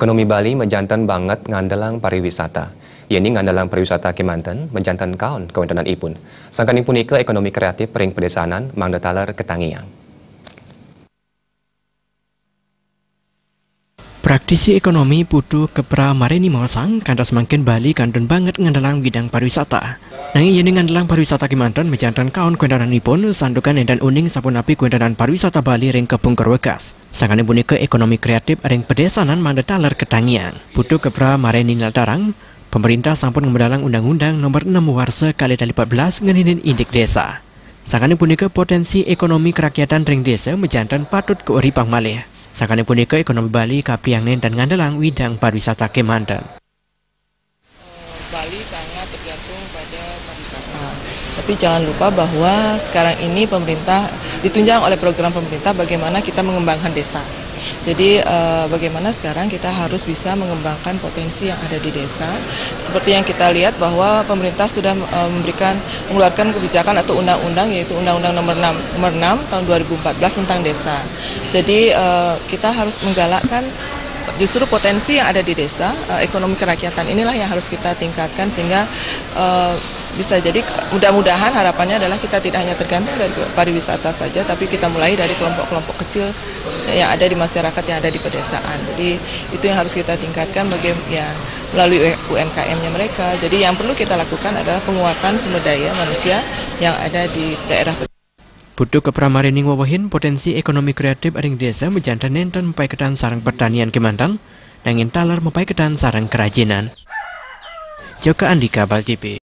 Ekonomi Bali menjantan banget ngandalang pariwisata. Ini ngandalang pariwisata Kemanten menjantan kaun kewendanan ipun. Sangkani punika ekonomi kreatif pering pedesanan mangdetaler ketangiang. Praktisi ekonomi Putu Kepra Marini Mawasang kandas mangkin Bali kandun banget ngandalang bidang pariwisata. Nanging yen ngandalang pariwisata Kemanten menjantan kaun kewendananipun sandukan dan uning sapunapi kewendanan pariwisata Bali ring kepungkur wekas. Sangane punika ekonomi kreatif ring pedesanan mangdetaler ketangiang. Putu Kepra Marini Naltarang, pemerintah sampun ngemendalang Undang-Undang Nomor 6 Warsa kali 14 ngeninin indik desa. Sangane punika potensi ekonomi kerakyatan ring desa menjantan patut keuripang malih. Sakane punika ekonomi Bali kapriangen dan ngandalang widang pariwisata Kemanten. Bali sangat tergantung pada pariwisata. Tapi jangan lupa bahwa sekarang ini pemerintah ditunjang oleh program pemerintah bagaimana kita mengembangkan desa. Jadi bagaimana sekarang kita harus bisa mengembangkan potensi yang ada di desa. Seperti yang kita lihat bahwa pemerintah sudah mengeluarkan kebijakan atau undang-undang yaitu Undang-Undang Nomor 6 tahun 2014 tentang desa. Jadi kita harus menggalakkan justru potensi yang ada di desa, ekonomi kerakyatan inilah yang harus kita tingkatkan sehingga bisa jadi mudah-mudahan harapannya adalah kita tidak hanya tergantung dari pariwisata saja, tapi kita mulai dari kelompok-kelompok kecil yang ada di masyarakat yang ada di pedesaan. Jadi itu yang harus kita tingkatkan melalui UMKM-nya mereka. Jadi yang perlu kita lakukan adalah penguatan sumber daya manusia yang ada di daerah pedesaan. Putu Kepra Marini wawahin potensi ekonomi kreatif ring desa menjantan nenten mempai ketan sarang pertanian Kemanten, nangin talar mempai ketan sarang kerajinan. Joko Andika, Bal TV.